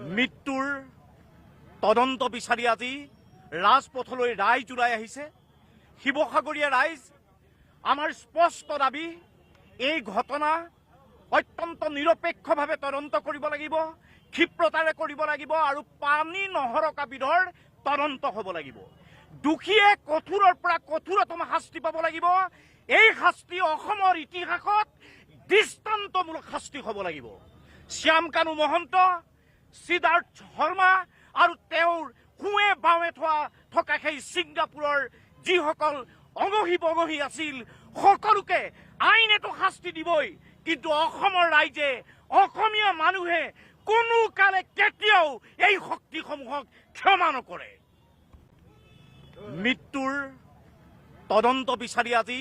মৃত্যুৰ তদন্ত বিচাৰি আজি ৰাজপথলৈ ৰাইজ ওলাই আহিছে। শিৱসাগৰীয়া ৰাইজ, আমাৰ স্পষ্ট দাবী, এই ঘটনা অত্যন্ত নিৰপেক্ষভাৱে তদন্ত কৰিব লাগিব, ক্ষিপ্ৰতাৰে কৰিব লাগিব আৰু পানী নহৰকা বিধৰ তদন্ত হ'ব লাগিব। দোষীয়ে কঠোৰৰ পৰা কঠোৰতম শাস্তি পাব লাগিব। এই শাস্তি অসমৰ ইতিহাসত দৃষ্টান্তমূলক শাস্তি হ'ব লাগিব। শ্যামকানু মহন্ত, সিদ্ধাৰ্থ শৰ্মা আৰু তেওঁৰ সোঁৱে বাৱে থকা সেই ছিংগাপুৰৰ যিসকল অঙহী বঙহী আছিল, সকলোকে আইনেতো শাস্তি দিবই, কিন্তু অসমৰ ৰাইজে, অসমীয়া মানুহে কোনো কালে কেতিয়াও এই শক্তিসমূহক ক্ষমা নকৰে। মৃত্যুৰ তদন্ত বিচাৰি আজি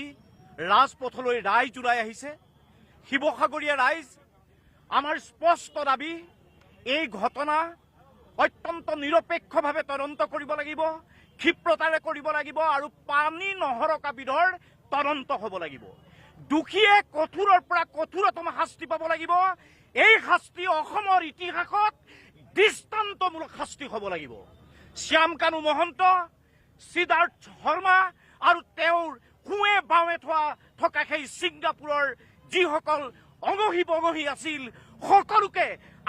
ৰাজপথলৈ ৰাইজ ওলাই আহিছে। শিৱসাগৰীয়া ৰাইজ, আমাৰ স্পষ্ট দাবী, এই ঘটনা অত্যন্ত নিৰপেক্ষভাৱে তদন্ত কৰিব লাগিব, ক্ষিপ্ৰতাৰে কৰিব লাগিব আৰু পানী নহৰকা বিধৰ তদন্ত হ'ব লাগিব। দোষীয়ে কঠোৰৰ পৰা কঠোৰতম শাস্তি পাব লাগিব। এই শাস্তি অসমৰ ইতিহাসত দৃষ্টান্তমূলক শাস্তি হ'ব লাগিব। শ্যামকানু মহন্ত, সিদ্ধাৰ্থ শৰ্মা আৰু তেওঁৰ সোঁৱে বাৱে থকা সেই ছিংগাপুৰৰ যিসকল অঙহী বঙহী আছিল, সকলোকে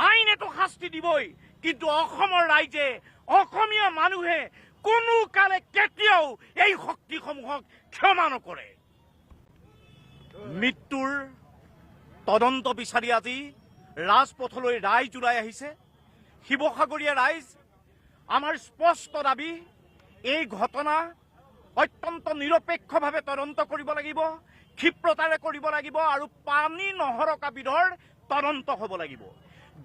আইনেতো শাস্তি দিবই, কিন্তু অসমৰ ৰাইজে, অসমীয়া মানুহে কোনো কালে কেতিয়াও এই শক্তিসমূহক ক্ষমা নকৰে। মৃত্যুৰ তদন্ত বিচাৰি আজি ৰাজপথলৈ ৰাইজ ওলাই আহিছে। শিৱসাগৰীয়া ৰাইজ, আমাৰ স্পষ্ট দাবী, এই ঘটনা অত্যন্ত নিৰপেক্ষভাৱে তদন্ত কৰিব লাগিব, ক্ষিপ্ৰতাৰে কৰিব লাগিব আৰু পানী নহৰকা বিধৰ তদন্ত হ'ব লাগিব।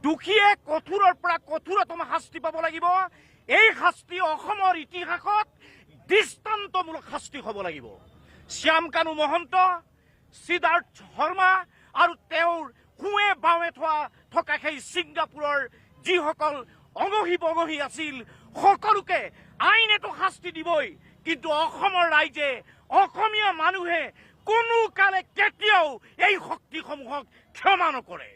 দোষীয়ে কঠোৰৰ পৰা কঠোৰতম শাস্তি পাব লাগিব। এই শাস্তি অসমৰ ইতিহাসত দৃষ্টান্তমূলক শাস্তি হ'ব লাগিব। শ্যামকানু মহন্ত, সিদ্ধাৰ্থ শৰ্মা আৰু তেওঁৰ সোঁৱে বাৱে থকা সেই ছিংগাপুৰৰ যিসকল অঙহী বঙহী আছিল, সকলোকে আইনেতো শাস্তি দিবই, কিন্তু অসমৰ ৰাইজে, অসমীয়া মানুহে কোনো কালে কেতিয়াও এই শক্তিসমূহক ক্ষমা নকৰে।